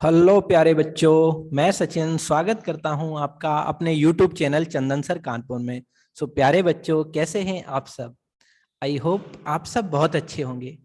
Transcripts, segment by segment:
Hello प्यारे बच्चों, मैं सचिन स्वागत करता हूं आपका अपने YouTube चैनल चंदन सर कानपुर में। प्यारे बच्चों, कैसे हैं आप सब? आई होप आप सब बहुत अच्छे होंगे।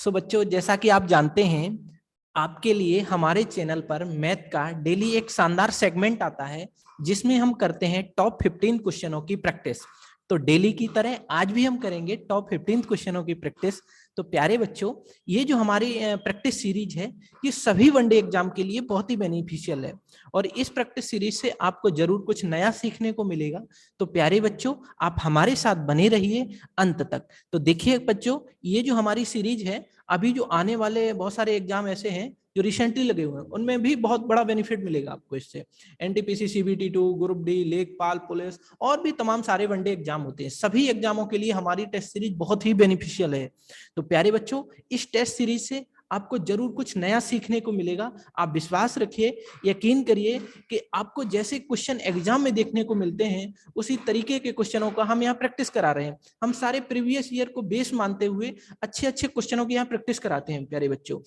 बच्चों, जैसा कि आप जानते हैं, आपके लिए हमारे चैनल पर मैथ का डेली एक शानदार सेगमेंट आता है जिसमें हम करते हैं टॉप 15 क्वेश्चनों की प्रैक्टिस। तो डेली की तरह आज भी हम करेंगे टॉप 15 क्वेश्चनों की प्रैक्टिस। तो प्यारे बच्चों, ये जो हमारी प्रैक्टिस सीरीज है, ये सभी वनडे एग्जाम के लिए बहुत ही बेनिफिशियल है और इस प्रैक्टिस सीरीज से आपको जरूर कुछ नया सीखने को मिलेगा। तो प्यारे बच्चों, आप हमारे साथ बने रहिए अंत तक। तो देखिए बच्चों, ये जो हमारी सीरीज है, अभी जो आने वाले बहुत सारे एग्जाम ऐसे हैं जो रिसेंटली लगे हुए हैं, उनमें भी बहुत बड़ा बेनिफिट मिलेगा आपको इससे। एनटीपीसी, CBT2, ग्रुप डी, लेखपाल, पुलिस और भी तमाम सारे वनडे एग्जाम होते हैं। सभी एग्जामों के लिए हमारी टेस्ट सीरीज बहुत ही बेनिफिशियल है। तो प्यारे बच्चों, इस टेस्ट सीरीज से आपको जरूर कुछ नया सीखने को मिलेगा। आप विश्वास रखिए, यकीन करिए कि आपको जैसे क्वेश्चन एग्जाम में देखने को मिलते हैं उसी तरीके के क्वेश्चनों का हम यहाँ प्रैक्टिस करा रहे हैं। हम सारे प्रीवियस ईयर को बेस मानते हुए अच्छे अच्छे क्वेश्चनों की यहाँ प्रैक्टिस कराते हैं प्यारे बच्चों।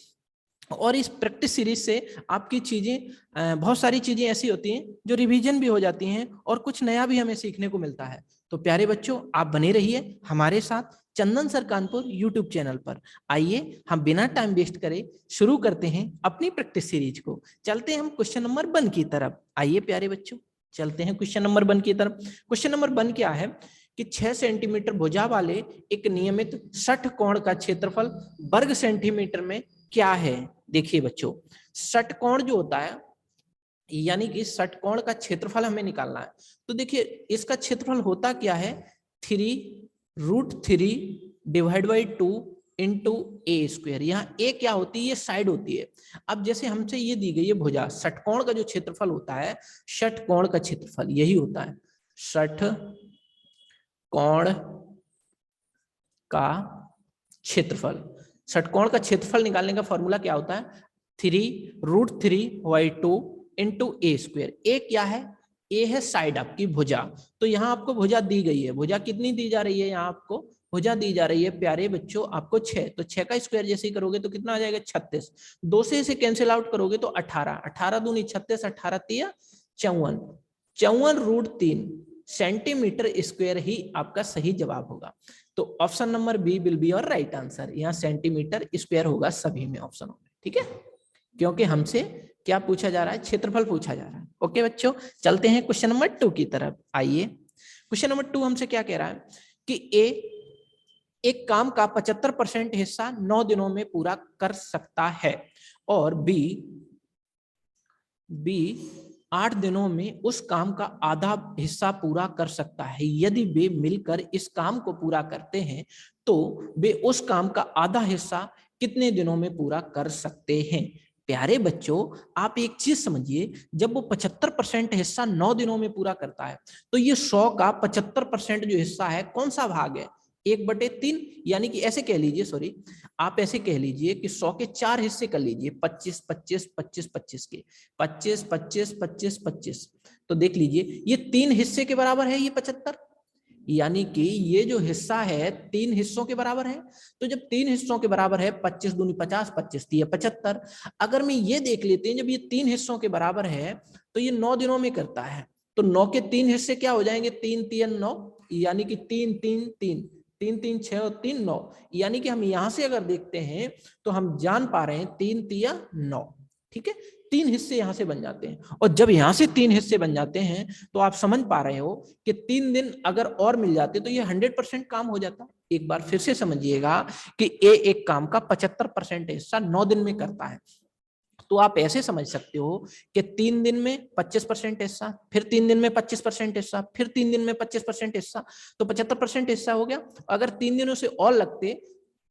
और इस प्रैक्टिस सीरीज से आपकी चीजें, बहुत सारी चीजें ऐसी होती हैं जो रिवीजन भी हो जाती हैं और कुछ नया भी हमें सीखने को मिलता है। तो प्यारे बच्चों, आप बने रहिए हमारे साथ चंदन सर कानपुर यूट्यूब चैनल पर। आइए हम बिना टाइम वेस्ट करे शुरू करते हैं अपनी प्रैक्टिस सीरीज को। चलते हैं हम क्वेश्चन नंबर 1 की तरफ। आइए प्यारे बच्चों, चलते हैं क्वेश्चन नंबर 1 की तरफ। क्वेश्चन नंबर 1 क्या है कि 6 सेंटीमीटर भुजा वाले एक नियमित 60 कोण का क्षेत्रफल वर्ग सेंटीमीटर में क्या है? देखिए बच्चों, षटकोण जो होता है, यानी कि षटकोण का क्षेत्रफल हमें निकालना है। तो देखिए, इसका क्षेत्रफल होता क्या है, 3√3 divide by 2 into A square. यहाँ ए क्या होती है, ये साइड होती है। अब जैसे हमसे ये दी गई है भुजा, षटकोण का जो क्षेत्रफल होता है, षटकोण का क्षेत्रफल यही होता है, षटकोण का क्षेत्रफल। षटकोण का क्षेत्रफल निकालने का फॉर्मूला क्या होता है, 3√3/2 इंटू ए स्क्वायर। ए क्या है, ए है साइड आपकी भुजा। तो यहाँ आपको भुजा दी गई है, भुजा कितनी दी जा रही है, यहाँ आपको भुजा दी जा रही है प्यारे बच्चों आपको 6। तो 6 का स्क्वायर जैसे ही करोगे तो कितना आ जाएगा, 36। 2 से इसे कैंसिल आउट करोगे तो 18, 18 दूनी 36, 18 तिया 54, 54√3 सेंटीमीटर स्क्वायर ही आपका सही जवाब होगा। तो option number B will be your right answer. यहाँ सेंटीमीटर स्क्वायर होगा सभी में ऑप्शनों में, ठीक है, क्योंकि हमसे क्या पूछा जा रहा है, क्षेत्रफल पूछा जा रहा है। ओके बच्चों, चलते हैं क्वेश्चन नंबर 2 की तरफ। आइए, क्वेश्चन नंबर 2 हमसे क्या कह रहा है कि ए एक काम का 75% हिस्सा 9 दिनों में पूरा कर सकता है और बी 8 दिनों में उस काम का आधा हिस्सा पूरा कर सकता है। यदि वे मिलकर इस काम को पूरा करते हैं तो वे उस काम का आधा हिस्सा कितने दिनों में पूरा कर सकते हैं? प्यारे बच्चों, आप एक चीज समझिए, जब वो 75% हिस्सा 9 दिनों में पूरा करता है तो ये 100 का 75% जो हिस्सा है कौन सा भाग है, 1/3। यानी कि ऐसे कह लीजिए, सॉरी, आप ऐसे कह लीजिए कि 100 के 4 हिस्से कर लीजिए, 25 25 25 25 के 25 25 25 25। तो देख लीजिए, ये 3 हिस्से के बराबर है ये 75, यानी कि ये जो हिस्सा है 3 हिस्सों के बराबर है। तो जब 3 हिस्सों के बराबर है, 25 दूनी 50, 25 तिया 75। अगर मैं ये देख लेते हैं, जब ये 3 हिस्सों के बराबर है तो ये 9 दिनों में करता है। तो 9 के 3 हिस्से क्या हो जाएंगे, 3 तिया 9, यानी कि 3 3 3, 3 3 6 और 3 9। यानी कि हम यहां से अगर देखते हैं तो हम जान पा रहे हैं 3 तिया 9, ठीक है। 3 हिस्से यहां से बन जाते हैं और जब यहां से 3 हिस्से बन जाते हैं तो आप समझ पा रहे हो कि 3 दिन अगर और मिल जाते तो ये 100% काम हो जाता। एक बार फिर से समझिएगा कि ए एक काम का 75% हिस्सा 9 दिन में करता है। तो आप ऐसे समझ सकते हो कि 3 दिन में 25% हिस्सा, फिर 3 दिन में 25% हिस्सा, फिर 3 दिन में 25% हिस्सा, तो 75% हिस्सा हो गया। अगर 3 दिनों से और लगते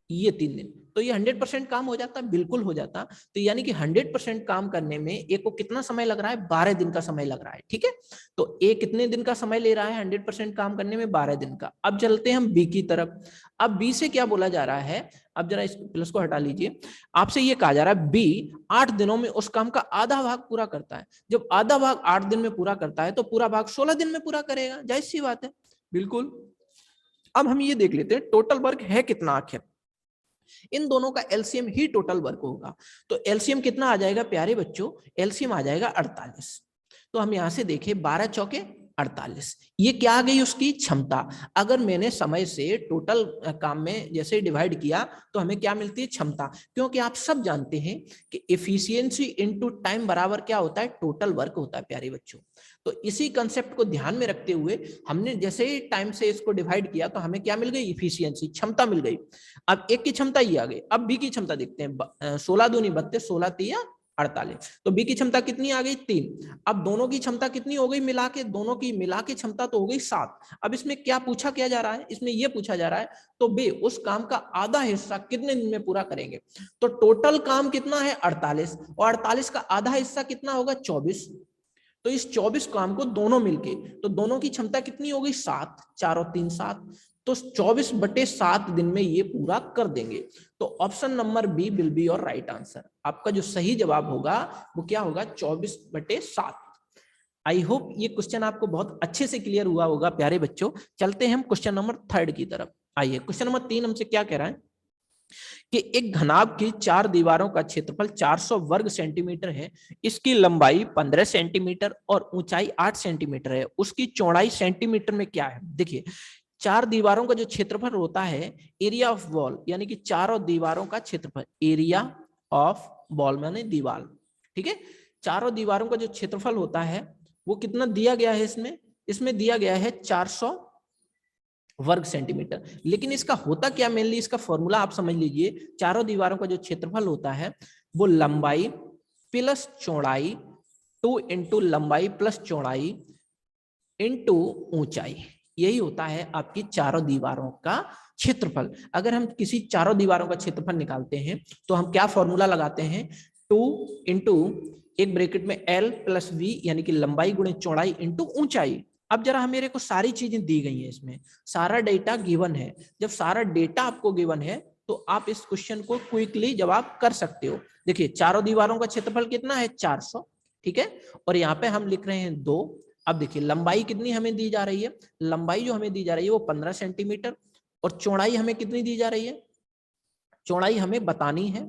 ये 3 दिन, तो ये 100% काम हो जाता, बिल्कुल हो जाता। तो यानी कि 100% काम करने में एक को कितना समय लग रहा है, 12 दिन का समय लग रहा है, ठीक है। तो ए कितने दिन का समय ले रहा है 100% काम करने में, 12 दिन का। अब चलते हैं हम बी की तरफ। अब बी से क्या बोला जा रहा है, अब जरा इस प्लस को हटा लीजिए। आपसे ये कहा जा रहा है बी 8 दिनों में उस काम का आधा भाग पूरा करता है। जब आधा भाग 8 दिन में पूरा करता है तो पूरा भाग 16 दिन में पूरा करेगा, जाहिर सी बात है, बिल्कुल। अब हम ये देख लेते हैं टोटल वर्क है कितना आखिर। इन दोनों का एलसीएम ही टोटल वर्क होगा। तो एलसीएम कितना आ जाएगा प्यारे बच्चों, एलसीएम आ जाएगा 48। तो हम यहां से देखें 12 चौके 48, ये क्या आ गई उसकी क्षमता। अगर मैंने समय से टोटल काम में जैसे डिवाइड किया तो हमें क्या मिलती है, क्षमता। क्योंकि आप सब जानते हैं कि एफिशिएंसी इनटू टाइम बराबर क्या होता है, टोटल वर्क होता है प्यारे बच्चों। तो इसी कंसेप्ट को ध्यान में रखते हुए हमने जैसे ही टाइम से इसको डिवाइड किया तो हमें क्या मिल गई, इफिशियंसी, क्षमता मिल गई। अब एक की क्षमता ये आ गई, अब बी की क्षमता देखते हैं। 16 दूनी 32, 16 तिया 48, तो बी की क्षमता कितनी आ गई, 3। अब दोनों की क्षमता कितनी हो गई मिला के, दोनों की मिला के क्षमता तो हो गई 7। अब इसमें क्या पूछा क्या जा रहा है, इसमें यह पूछा जा रहा है तो बे उस काम का आधा हिस्सा कितने दिन में पूरा करेंगे। तो टोटल काम कितना है 48, और 48 का आधा हिस्सा कितना होगा 24। तो इस 24 काम को दोनों मिलके, तो दोनों की क्षमता कितनी हो गई 7, 4 और 3 7, तो 24/7 दिन में ये पूरा कर देंगे। तो option number B will be your right answer. आपका जो सही जवाब होगा वो क्या होगा, 24/7। आई होप ये क्वेश्चन आपको बहुत अच्छे से क्लियर हुआ होगा प्यारे बच्चों। चलते हैं हम क्वेश्चन नंबर 3 की तरफ। आइए, क्वेश्चन नंबर 3 हमसे क्या कह रहा है कि एक घनाभ की 4 दीवारों का क्षेत्रफल 400 वर्ग सेंटीमीटर है, इसकी लंबाई 15 सेंटीमीटर और ऊंचाई 8 सेंटीमीटर है, उसकी चौड़ाई सेंटीमीटर में क्या है। देखिए, 4 दीवारों का जो क्षेत्रफल होता है, एरिया ऑफ वॉल, यानी कि चारों दीवारों का क्षेत्रफल, एरिया ऑफ वॉल माने दीवार, ठीक है। चारों दीवारों का जो क्षेत्रफल होता है वो कितना दिया गया है, इसमें दिया गया है 400 वर्ग सेंटीमीटर। लेकिन इसका होता क्या, मेनली इसका फॉर्मूला आप समझ लीजिए। चारों दीवारों का जो क्षेत्रफल होता है वो लंबाई प्लस चौड़ाई, 2 इंटू लंबाई प्लस चौड़ाई इंटू ऊंचाई, यही होता है आपकी चारों दीवारों का क्षेत्रफल। अगर हम किसी चारों दीवारों का क्षेत्रफल निकालते हैं तो हम क्या फॉर्मूला लगाते हैं, 2 इंटू एक ब्रैकेट में L प्लस V, यानी कि लंबाई गुणे चौड़ाई इंटू ऊंचाई। अब जरा मेरे को सारी चीजें दी गई हैं, इसमें सारा डेटा गिवन है। जब सारा डेटा आपको गिवन है तो आप इस क्वेश्चन को क्विकली जवाब कर सकते हो। देखिए, चारों दीवारों का क्षेत्रफल कितना है 400, ठीक है, और यहाँ पे हम लिख रहे हैं 2। अब देखिए लंबाई कितनी हमें दी जा रही है, लंबाई जो हमें दी जा रही है वो 15 सेंटीमीटर, और चौड़ाई हमें कितनी दी जा रही है, चौड़ाई हमें बतानी है।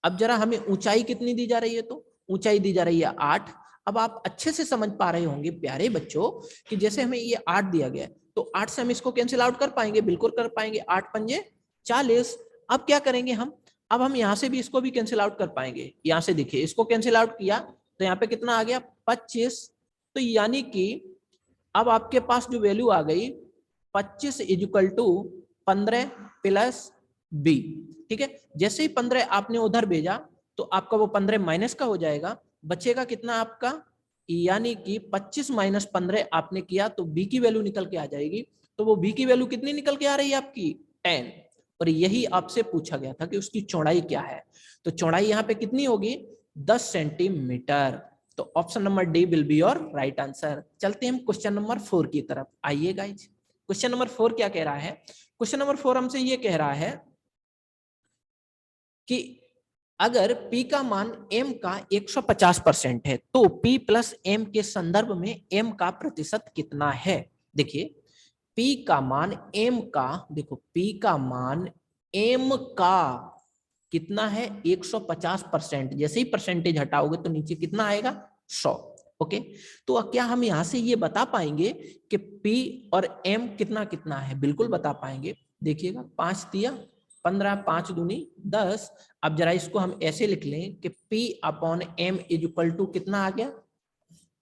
अब जरा हमें ऊंचाई कितनी दी जा रही है, तो ऊंचाई दी जा रही है 8। अब आप अच्छे से समझ पा रहे होंगे प्यारे बच्चों कि जैसे हमें ये 8 दिया गया है तो 8 से हम इसको कैंसिल आउट कर पाएंगे, बिल्कुल कर पाएंगे, 8 पंजे 40। अब क्या करेंगे हम, अब हम यहाँ से भी इसको भी कैंसिल आउट कर पाएंगे। यहाँ से देखिए इसको कैंसिल आउट किया तो यहाँ पे कितना आ गया 25। तो यानी कि अब आपके पास जो वैल्यू आ गई 25 इक्वल टू 15 प्लस बी, ठीक है। जैसे ही 15 आपने उधर भेजा तो आपका वो 15 माइनस का हो जाएगा, बचेगा कितना आपका, यानी कि 25 माइनस 15 आपने किया तो बी की वैल्यू निकल के आ जाएगी। तो वो बी की वैल्यू कितनी निकल के आ रही है आपकी 10। और यही आपसे पूछा गया था कि उसकी चौड़ाई क्या है। तो चौड़ाई यहाँ पे कितनी होगी 10 सेंटीमीटर। तो option number D will be your right answer. चलते हैं हम क्वेश्चन नंबर 4 की तरफ। आइए गाइज, क्वेश्चन नंबर 4 क्या कह रहा है, क्वेश्चन नंबर 4 हमसे ये कह रहा है कि अगर P का मान M का 150% है तो P प्लस M के संदर्भ में M का प्रतिशत कितना है। देखिए P का मान M का, देखो P का मान M का कितना है 150%, जैसे ही परसेंटेज हटाओगे तो नीचे कितना आएगा 100। ओके, तो क्या हम यहां से ये बता पाएंगे कि P और M कितना कितना है, बिल्कुल बता पाएंगे। देखिएगा 5 दिया 15, 5 दूनी 10। अब जरा इसको हम ऐसे लिख लें कि P upon M is equal to कितना आ गया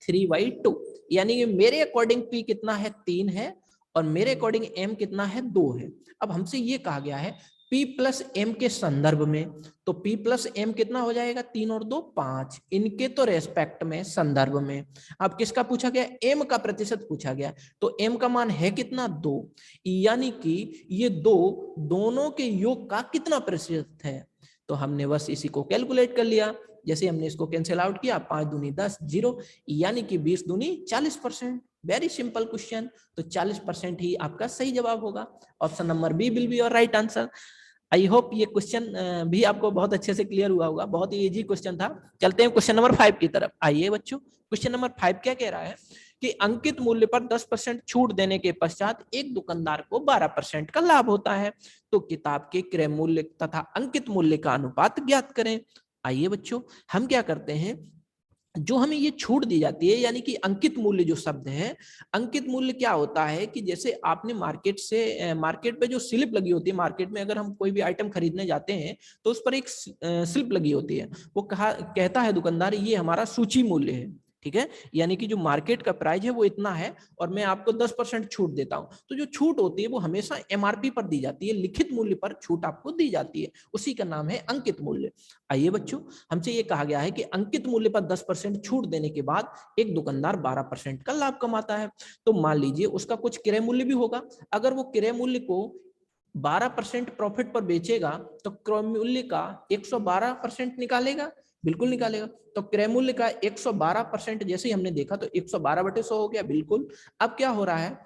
3/2, यानी कि मेरे अकॉर्डिंग P कितना है 3 है और मेरे अकॉर्डिंग M कितना है 2 है। अब हमसे ये कहा गया है P प्लस M के संदर्भ में, तो P प्लस M कितना हो जाएगा 3 और 2 5, इनके तो रेस्पेक्ट में संदर्भ में। अब किसका पूछा गया, M का प्रतिशत पूछा गया, तो M का मान है कितना 2, यानी कि ये दोनों के योग का कितना प्रतिशत है। तो हमने बस इसी को कैलकुलेट कर लिया, जैसे हमने इसको कैंसिल आउट किया 5 दूनी 10 0, यानी कि 20 दूनी 40%। वेरी सिंपल क्वेश्चन, तो 40% ही आपका सही जवाब होगा। Option number B will be your right answer. I hope ये क्वेश्चन भी आपको बहुत अच्छे से क्लियर हुआ होगा, बहुत ही इजी क्वेश्चन था। चलते हैं क्वेश्चन नंबर 5 की तरफ। आइए बच्चों, क्वेश्चन नंबर 5 क्या कह रहा है कि अंकित मूल्य पर 10% छूट देने के पश्चात एक दुकानदार को 12% का लाभ होता है। तो किताब के क्रय मूल्य तथा अंकित मूल्य का अनुपात ज्ञात करें। आइए बच्चों, हम क्या करते हैं, जो हमें ये छूट दी जाती है, यानी कि अंकित मूल्य जो शब्द है, अंकित मूल्य क्या होता है कि जैसे आपने मार्केट पे जो स्लिप लगी होती है, मार्केट में अगर हम कोई भी आइटम खरीदने जाते हैं तो उस पर एक स्लिप लगी होती है, वो कहता है दुकानदार ये हमारा सूची मूल्य है, ठीक है, यानी कि जो मार्केट का प्राइस है वो इतना है और मैं आपको 10% छूट देता हूं। तो जो छूट होती है वो हमेशा एमआरपी पर दी जाती है, लिखित मूल्य पर छूट आपको दी जाती है, उसी का नाम है अंकित मूल्य। आइए बच्चों, हमसे ये कहा गया है कि अंकित मूल्य पर 10% छूट देने के बाद एक दुकानदार 12% का लाभ कमाता है। तो मान लीजिए उसका कुछ क्रय मूल्य भी होगा, अगर वो क्रय मूल्य को 12% प्रॉफिट पर बेचेगा तो क्रय मूल्य का 112% निकालेगा, बिल्कुल निकालेगा। तो क्रय मूल्य का 112% जैसे ही हमने देखा तो 112/100 हो गया, बिल्कुल। अब क्या हो रहा है,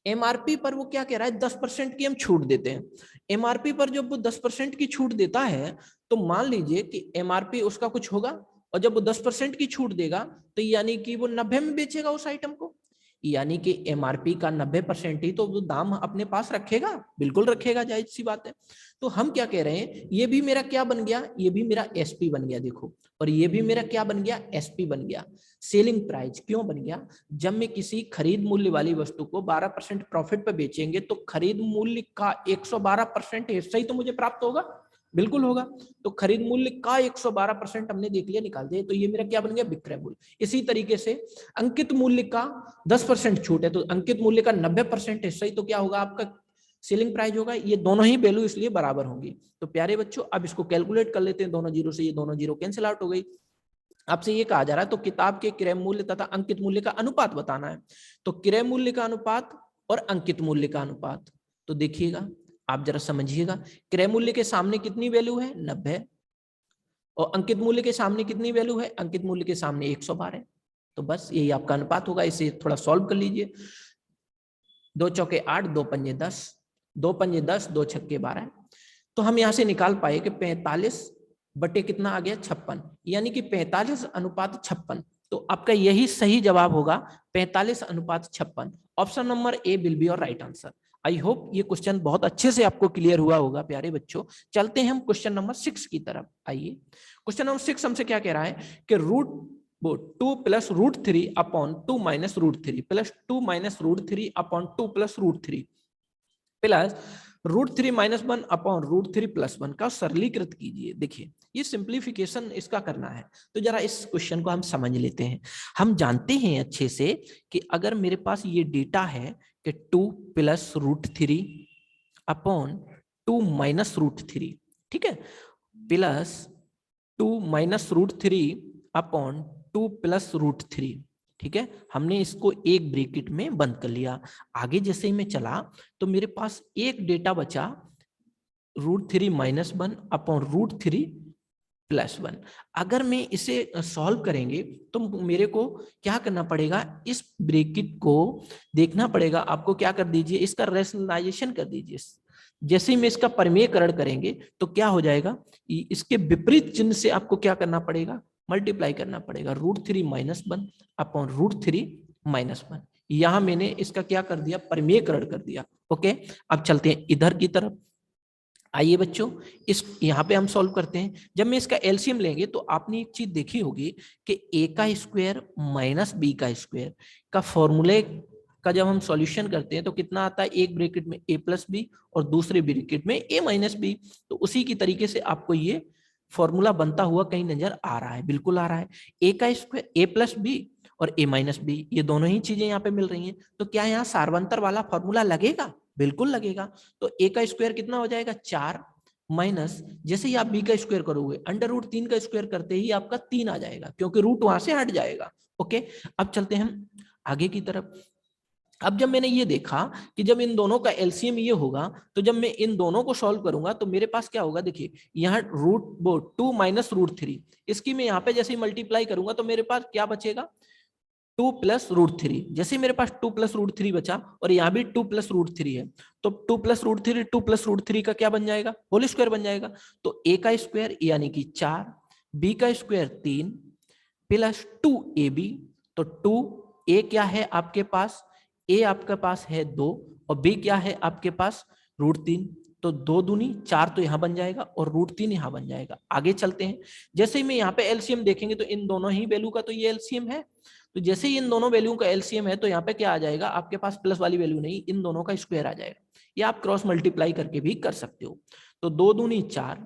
एमआरपी पर वो क्या कह रहा है, 10% की हम छूट देते हैं। एमआरपी पर जब वो 10% की छूट देता है तो मान लीजिए कि एमआरपी उसका कुछ होगा, और जब वो 10% की छूट देगा तो यानी कि वो 90 में बेचेगा उस आइटम को, यानी कि एमआरपी का 90% ही तो वो दाम अपने पास रखेगा, बिल्कुल रखेगा, जायज सी बात है। तो हम क्या कह रहे हैं, ये भी मेरा क्या बन गया, ये भी मेरा एसपी बन गया, देखो, और ये भी मेरा क्या बन गया, एसपी बन गया। सेलिंग प्राइस क्यों बन गया, जब मैं किसी खरीद मूल्य वाली वस्तु को 12% प्रॉफिट पर बेचेंगे तो खरीद मूल्य का 112% हिस्सा ही तो मुझे प्राप्त होगा, बिल्कुल होगा। तो खरीद मूल्य का 112% हमने देख लिया, निकाल दिया, तो ये मेरा क्या बन गया, विक्रय मूल्य। इसी तरीके से अंकित मूल्य का 10% छूट है तो अंकित मूल्य का 90% हिस्सा ही तो क्या होगा, आपका सेलिंग प्राइस होगा। ये दोनों ही वैल्यू इसलिए बराबर होंगी। तो प्यारे बच्चों, अब इसको कैलकुलेट कर लेते हैं, दोनों जीरो से ये दोनों जीरो कैंसिल आउट हो गई। आपसे ये कहा जा रहा है तो किताब के क्रय मूल्य तथा अंकित मूल्य का अनुपात बताना है। तो क्रय मूल्य का अनुपात और अंकित मूल्य का अनुपात, तो देखिएगा, आप जरा समझिएगा, क्रय मूल्य के सामने कितनी वैल्यू है, 90, और अंकित मूल्य के सामने कितनी वैल्यू है, अंकित मूल्य के सामने 112। तो बस यही आपका अनुपात होगा। इसे थोड़ा सॉल्व कर लीजिए। 2 चौके 8, 2 पंजे 10, 2 पंजे 10, 2 छक्के 12। तो हम यहां से निकाल पाए कि 45 बटे कितना आ गया, 56, यानी कि 45:56। तो आपका यही सही जवाब होगा, 45:56। Option number A will be your right answer. I hope ये क्वेश्चन बहुत अच्छे से आपको क्लियर हुआ होगा प्यारे बच्चों। चलते हैं हम क्वेश्चन नंबर 6 की तरफ। आइए, क्वेश्चन नंबर 6 हमसे क्या कह रहा है कि two plus root three upon 2 minus root three plus 2 minus root three upon 2 plus root three plus √3 - 1 upon √3 + 1 का सरलीकृत कीजिए। देखिए, ये सिंप्लीफिकेशन इसका करना है, तो जरा इस क्वेश्चन को हम समझ लेते हैं। हम जानते हैं अच्छे से कि अगर मेरे पास ये डेटा है कि 2 + √3 अपॉन 2 माइनस √3, ठीक है, प्लस 2 माइनस √3 अपॉन 2 प्लस √3, ठीक है, हमने इसको एक ब्रैकेट में बंद कर लिया। आगे जैसे ही मैं चला तो मेरे पास एक डेटा बचा √3 - 1 अपॉन √3 + 1। अगर मैं इसे सॉल्व करेंगे तो मेरे को क्या करना पड़ेगा, इस ब्रैकेट को देखना पड़ेगा आपको। क्या कर दीजिए, इसका रैशनलाइजेशन कर दीजिए। जैसे ही मैं इसका परिमेयकरण करेंगे तो क्या हो जाएगा, इसके विपरीत चिन्ह से आपको क्या करना पड़ेगा, मल्टीप्लाई करना पड़ेगा। √3 - 1 अपॉन √3 - 1। यहां मैंने इसका क्या कर दिया, परिमेयकरण कर दिया। ओके, अब चलते हैं इधर की तरफ। आइए बच्चों, इस यहाँ पे हम सॉल्व करते हैं। जब मैं इसका एलसीएम लेंगे तो आपने एक चीज देखी होगी कि a का स्क्वायर माइनस b का स्क्वायर का फॉर्मूले का जब हम सॉल्यूशन करते हैं तो कितना आता है, एक ब्रैकेट में a + b और दूसरे ब्रैकेट में a - b। तो उसी की तरीके से आपको ये फॉर्मूला बनता हुआ कहीं नजर आ रहा है, बिल्कुल आ रहा है। a का स्क्वायर a + b और a - b, ये दोनों ही चीजें यहाँ पे मिल रही हैं। तो क्या यहाँ सार्वंतर वाला फॉर्मूला लगेगा, बिल्कुल लगेगा। तो a का स्क्वायर कितना हो जाएगा, 4 माइनस, जैसे ही आप b का स्क्वायर करोगे √3 का स्क्वायर करते ही आपका 3 आ जाएगा, क्योंकि रूट वहां से हट जाएगा। ओके, अब चलते हैं हम आगे की तरफ। अब जब मैंने ये देखा कि जब इन दोनों का एलसीएम ये होगा तो जब मैं इन दोनों को सॉल्व करूंगा तो मेरे पास क्या होगा, देखिए यहाँ √2 - √3, इसकी मैं यहाँ पे जैसे ही मल्टीप्लाई करूंगा तो मेरे पास क्या बचेगा, 2 + √3। जैसे मेरे पास 2 + √3 बचा और यहाँ भी 2 + √3 है, तो 2 + √3 2 + √3 का क्या बन जाएगा, होल स्क्वायर बन जाएगा। तो a का स्क्वायर यानी कि 4, b का स्क्वायर 3 प्लस 2ab, तो 2 ए क्या है आपके पास, ए आपके पास है 2 और बी क्या है आपके पास √3। तो 2 दूनी 4 तो यहाँ बन जाएगा और √3 यहाँ बन जाएगा। आगे चलते हैं, जैसे ही मैं यहाँ पे एलसीएम देखेंगे तो इन दोनों ही वैल्यू का तो ये एलसीएम है, तो जैसे ही इन दोनों वैल्यू का एलसीएम है तो यहाँ पे क्या आ जाएगा आपके पास प्लस वाली वैल्यू नहीं, इन दोनों का स्क्वायर आ जाएगा, या आप क्रॉस मल्टीप्लाई करके भी कर सकते हो। तो 2 दूनी 4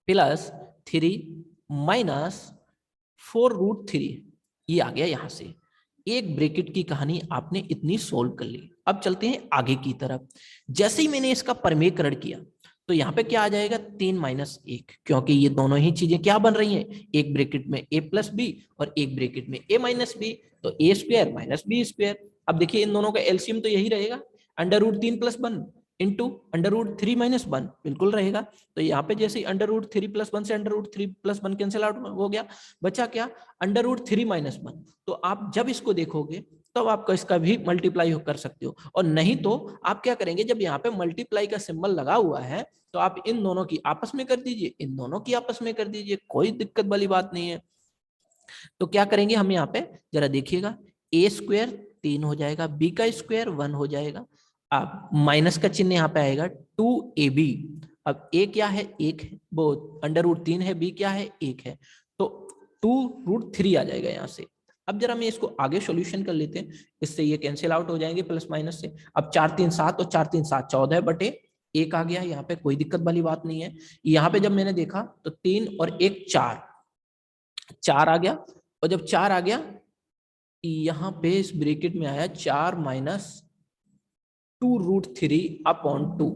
प्लस 3 माइनस 4√3 ये आ गया यहाँ से। एक ब्रैकेट की कहानी आपने इतनी सोल्व कर ली। अब चलते हैं आगे की तरफ। जैसे ही मैंने इसका परमेयकरण किया तो यहाँ पे क्या आ जाएगा 3 माइनस 1, क्योंकि ये दोनों ही चीजें क्या बन रही हैं, एक ब्रैकेट में a प्लस बी और एक ब्रैकेट में a माइनस बी, तो a square minus B square. अब देखिए इन दोनों का एलसीएम तो यही रहेगा, √3 + 1 इंटू √3 - 1 बिल्कुल रहेगा। तो यहाँ पे जैसे √3 + 1 से √3 + 1 कैंसिल आउट हो गया, बचा क्या √3 - 1। तो आप जब इसको देखोगे तब आपका इसका भी मल्टीप्लाई कर सकते हो, और नहीं तो आप क्या करेंगे, जब यहाँ पे मल्टीप्लाई का सिंबल लगा हुआ है तो आप इन दोनों की आपस में कर दीजिए, इन दोनों की आपस में कर दीजिए, कोई दिक्कत वाली बात नहीं है। तो क्या करेंगे हम यहाँ पे जरा देखिएगा, a स्क्वायर 3 हो जाएगा, b का स्क्वायर 1 हो जाएगा, अब माइनस का चिन्ह यहाँ पे आएगा 2ab। अब a क्या है 1 है, वो √3 है, b क्या है 1 है, तो 2√3 आ जाएगा यहाँ से। अब जरा मैं इसको आगे सॉल्यूशन कर लेते हैं, इससे ये कैंसिल आउट हो जाएंगे प्लस माइनस से। अब 4 3 7 और 4 3 7 14/1 आ गया, यहाँ पे कोई दिक्कत वाली बात नहीं है। यहाँ पे जब मैंने देखा तो 3 और 1 4 आ गया, और जब 4 आ गया यहाँ पे इस ब्रैकेट में आया 4 माइनस 2√3/2।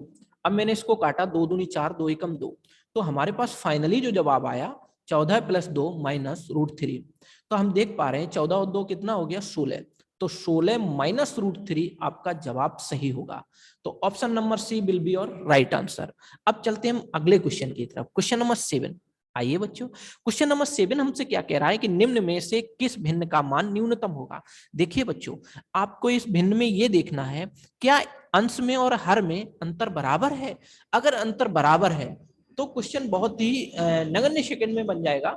अब मैंने इसको काटा, 2 दूनी 4 2 एकम 2, तो हमारे पास फाइनली जो जवाब आया 14 + 2 माइनस √3। तो हम देख पा रहे हैं 14 और 2 कितना हो गया 16, तो 16 माइनस √3 आपका जवाब सही होगा। तो option number C will be your right answer. अब चलते हैं हम अगले क्वेश्चन की तरफ, क्वेश्चन नंबर 7। आइए बच्चों, क्वेश्चन नंबर 7 हमसे क्या कह रहा है कि निम्न में से किस भिन्न का मान न्यूनतम होगा। देखिए बच्चों, आपको इस भिन्न में ये देखना है क्या अंश में और हर में अंतर बराबर है। अगर अंतर बराबर है तो क्वेश्चन बहुत ही नगण्य सेकंड में बन जाएगा,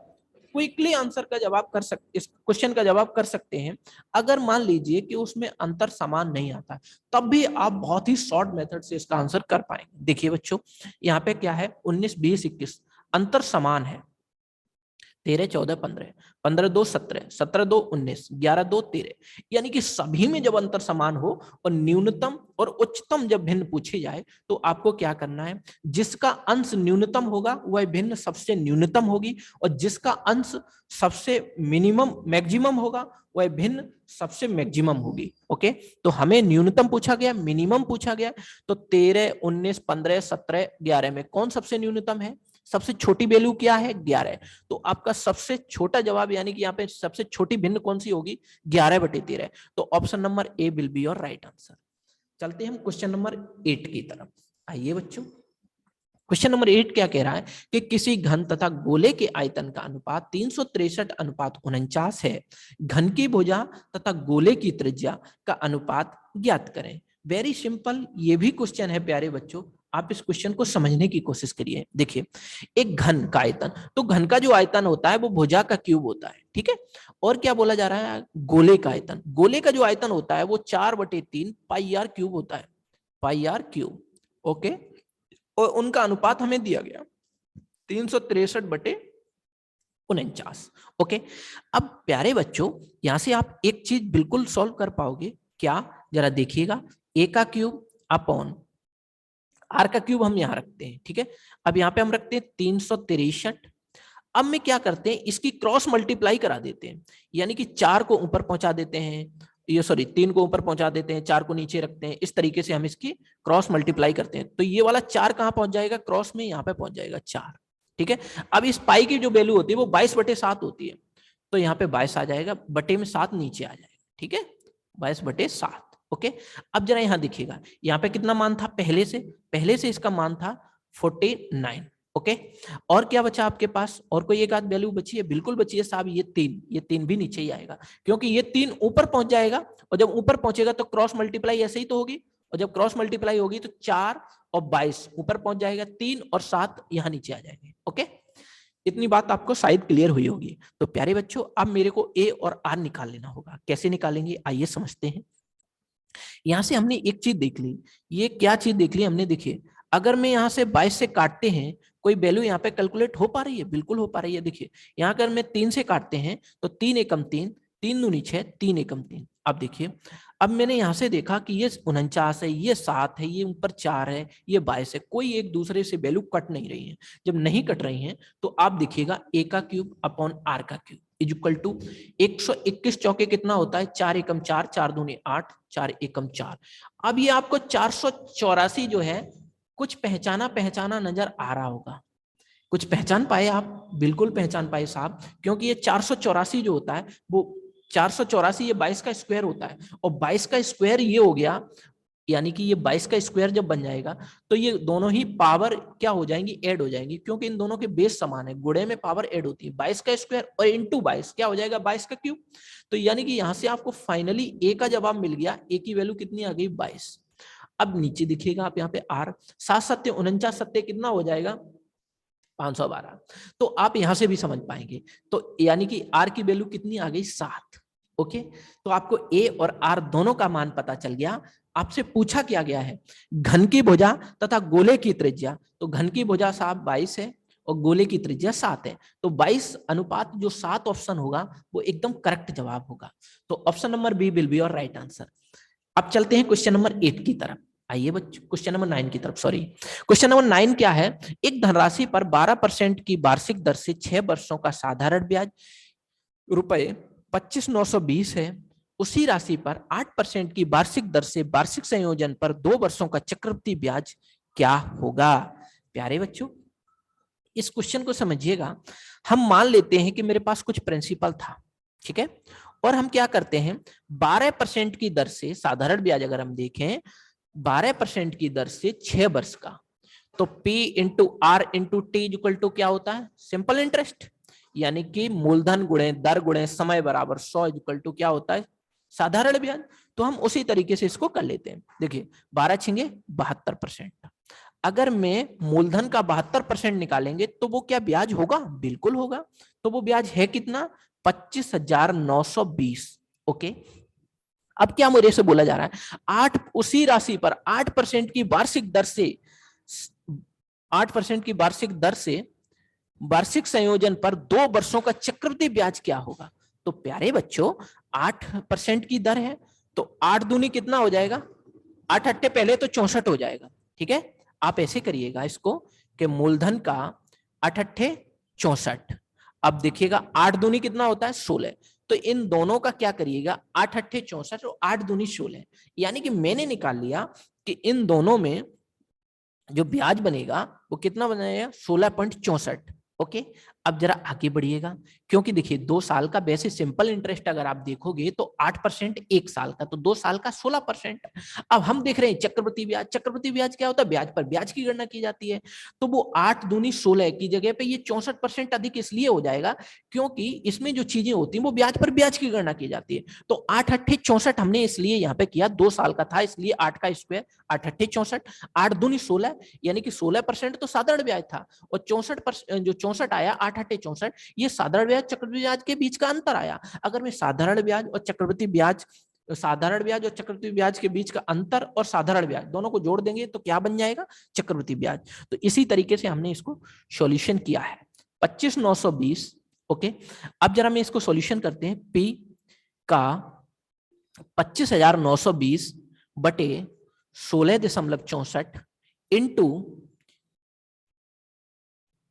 क्विकली आंसर का जवाब कर सकते, इस क्वेश्चन का जवाब कर सकते हैं। अगर मान लीजिए कि उसमें अंतर समान नहीं आता, तब भी आप बहुत ही शॉर्ट मेथड से इसका आंसर कर पाएंगे। देखिए बच्चों, यहाँ पे क्या है 19 20 21 अंतर समान है, 13 14 15 15 2 17 17 2 19 11 2 13, यानी कि सभी में जब अंतर समान हो और न्यूनतम और उच्चतम जब भिन्न पूछे जाए तो आपको क्या करना है, जिसका अंश न्यूनतम होगा वह भिन्न सबसे न्यूनतम होगी, और जिसका अंश सबसे मिनिमम मैक्सिमम होगा वह भिन्न सबसे मैक्सिमम होगी। ओके, तो हमें न्यूनतम पूछा गया, मिनिमम पूछा गया, तो 13 19 15 17 11 में कौन सबसे न्यूनतम है, सबसे छोटी वैल्यू क्या है 11, तो आपका सबसे छोटा जवाब यानी कि यहाँ पे सबसे छोटी भिन्न कौन सी होगी 11/13। तो option number A will be your right answer. चलते हैं हम क्वेश्चन नंबर 8 की तरफ। आइए बच्चों, क्वेश्चन नंबर 8 क्या कह रहा है कि किसी घन तथा गोले के आयतन का अनुपात 363:49 है, घन की भुजा तथा गोले की त्रिज्या का अनुपात ज्ञात करें। वेरी सिंपल, ये भी क्वेश्चन है प्यारे बच्चों, आप इस क्वेश्चन को समझने की कोशिश करिए। देखिए, एक घन का आयतन, तो घन का जो आयतन होता है वो भुजा का क्यूब होता है, ठीक है। और क्या बोला जा रहा है, गोले का आयतन, गोले का जो आयतन होता है वो 4/3 πr³ होता है, πr³। ओके, और उनका अनुपात हमें दिया गया 363/49। ओके, अब प्यारे बच्चों, यहां से आप एक चीज बिल्कुल सॉल्व कर पाओगे क्या, जरा देखिएगा, a का क्यूब अपॉन r का क्यूब हम यहां रखते हैं, ठीक है। अब यहां पे हम रखते हैं 363। अब में क्या करते हैं, इसकी क्रॉस मल्टीप्लाई करा देते हैं, यानी कि 4 को ऊपर पहुंचा देते हैं, ये सॉरी 3 को ऊपर पहुंचा देते हैं, 4 को नीचे रखते हैं, इस तरीके से हम इसकी क्रॉस मल्टीप्लाई करते हैं। तो ये वाला 4 कहां पहुंच जाएगा, क्रॉस में यहाँ पे पहुंच जाएगा 4, ठीक है। अब इस पाई की जो वैल्यू होती है वो 22/7 होती है, तो यहाँ पे 22 आ जाएगा, बटे में 7 नीचे आ जाएगा, ठीक है, 22/7। ओके, अब जरा यहाँ देखिएगा, यहाँ पे कितना मान था, पहले से इसका मान था 49। ओके, और क्या बचा आपके पास, और कोई एक आध वैल्यू बची है, बिल्कुल बची है साहब, ये 3 भी नीचे ही आएगा, क्योंकि ये 3 ऊपर पहुंच जाएगा, और जब ऊपर पहुंचेगा तो क्रॉस मल्टीप्लाई ऐसे ही तो होगी, और जब क्रॉस मल्टीप्लाई होगी तो 4 और 22 ऊपर पहुंच जाएगा, 3 और 7 यहाँ नीचे आ जाएंगे। ओके, इतनी बात आपको शायद क्लियर हुई होगी। तो प्यारे बच्चों, अब मेरे को ए और आर निकाल लेना होगा। कैसे निकालेंगे आइए समझते हैं। यहां से हमने एक चीज देख ली। ये क्या चीज देख ली हमने? देखिए, अगर मैं यहां से 22 से काटते हैं, कोई वैल्यू यहाँ पे कैलकुलेट हो पा रही है? बिल्कुल हो पा रही है। देखिए यहाँ अगर मैं 3 से काटते हैं तो 3 एकम 3, 3 दूनी 6, 3 एकम 3। अब देखिए, अब मैंने यहां से देखा कि ये 49 है, ये 7 है, ये ऊपर 4 है, ये 22 है। कोई एक दूसरे से वैल्यू कट नहीं रही है। जब नहीं कट रही हैं तो आप देखिएगा ए का क्यूब अपॉन आर का क्यूब इज इक्वल टू 121 चौके कितना होता है? 4 एकम 4, 4 दूनी 8, 4 एकम 4। अब ये आपको 484 जो है कुछ पहचाना पहचाना नजर आ रहा होगा। कुछ पहचान पाए आप? बिल्कुल पहचान पाए साहब, क्योंकि ये 484 जो होता है वो 484 ये 22 का स्क्वायर होता है, और 22 का स्क्वायर ये हो गया, यानी कि ये 22 का स्क्वायर जब बन जाएगा तो ये दोनों ही पावर क्या हो जाएंगी? ऐड हो जाएंगी, क्योंकि इन दोनों के बेस समान है। गुणे में पावर ऐड होती है। 22 का स्क्वायर और इंटू 22 क्या हो जाएगा? 22 का क्यूब। तो यानी कि यहां से आपको फाइनली ए का जवाब मिल गया। ए की वैल्यू कितनी आ गई? 22। अब नीचे देखिएगा आप यहाँ पे आर, 7 सत्ते 49 सत्ते कितना हो जाएगा? 512। तो आप यहां से भी समझ पाएंगे। तो यानी कि आर की वैल्यू कितनी आ गई? 7। ओके, तो आपको ए और आर दोनों का मान पता चल गया। आपसे पूछा क्या गया है? घन की भुजा तथा गोले की त्रिज्या। तो घन की भुजा साहब 22 है और गोले की त्रिज्या 7 है। तो 22 अनुपात जो 7 ऑप्शन होगा वो एकदम करेक्ट जवाब होगा। तो option number B will be your right answer. अब चलते हैं क्वेश्चन नंबर 8 की तरफ। आइए बच्चों, क्वेश्चन नंबर 9 की तरफ, सॉरी। क्वेश्चन नंबर 9 क्या है? एक धनराशि पर 12% की वार्षिक दर से 6 वर्षों का साधारण ब्याज रुपए 25,920 है। उसी राशि पर 8% की वार्षिक दर से वार्षिक संयोजन पर 2 वर्षों का चक्रवृद्धि ब्याज क्या होगा? प्यारे बच्चों, इस क्वेश्चन को समझिएगा। हम मान लेते हैं कि मेरे पास कुछ प्रिंसिपल था, ठीक है, और हम क्या करते हैं, 12% की दर से साधारण ब्याज अगर हम देखें 12% की दर से 6 वर्ष का, तो P into R into T equal to क्या होता है? सिंपल इंटरेस्ट, यानी कि मूलधन गुणे दर गुणे समय बराबर 100 इक्वल टू क्या होता है? साधारण ब्याज। तो हम उसी तरीके से इसको कर लेते हैं। देखिए 12 छिंगे 72%। अगर मैं मूलधन का 72% निकालेंगे तो वो क्या ब्याज होगा? बिल्कुल होगा। तो वो ब्याज है कितना? 25,920। ओके, अब क्या मुझे से बोला जा रहा है? 8 उसी राशि पर 8% की वार्षिक दर से 8% की वार्षिक दर से वार्षिक संयोजन पर 2 वर्षों का चक्रवृद्धि ब्याज क्या होगा? तो प्यारे बच्चों 8% की दर है, तो 8 दूनी कितना हो जाएगा? 8 अट्ठे पहले तो 64 हो जाएगा। ठीक है, आप ऐसे करिएगा इसको कि मूलधन का 8 अट्ठे 64। अब देखिएगा 8 दूनी कितना होता है? 16। तो इन दोनों का क्या करिएगा? 8 अट्ठे 64 और 8 दूनी 16। यानी कि मैंने निकाल लिया कि इन दोनों में जो ब्याज बनेगा वो कितना बनेगा? 16.64। ओके, अब जरा आगे बढ़िएगा, क्योंकि देखिए 2 साल का वैसे सिंपल इंटरेस्ट अगर आप देखोगे तो 8% 1 साल का, तो 2 साल का 16%। अब हम देख रहे हैं चक्रवृद्धि ब्याज। चक्रवृद्धि ब्याज क्या होता है? ब्याज पर ब्याज की गणना की जाती है। तो वो 8 दूनी 16 की जगह पे ये 64% अधिक इसलिए हो जाएगा क्योंकि इसमें जो चीजें होती हैं वो ब्याज पर ब्याज की गणना की जाती है। तो 8 अट्ठे 64 हमने इसलिए यहाँ पे किया, 2 साल का था इसलिए 8 का स्क्वायर 8 अट्ठे 64, 8 दूनी 16, यानी कि 16% तो साधारण ब्याज था, और 64% जो 64 आया 8 अट्ठे 64, ये साधारण ब्याज चक्रवृद्धि ब्याज के बीच का अंतर आया। अगर मैं साधारण ब्याज और चक्रवृद्धि ब्याज के बीच का अंतर और साधारण ब्याज दोनों को जोड़ देंगे तो क्या बन जाएगा? चक्रवृद्धि ब्याज। तो इसी तरीके से हमने इसको सॉल्यूशन किया है 25,920। ओके, अब जरा मैं इसको सॉल्यूशन करते हैं। P का 25,920 बटे 16.64 इंटू,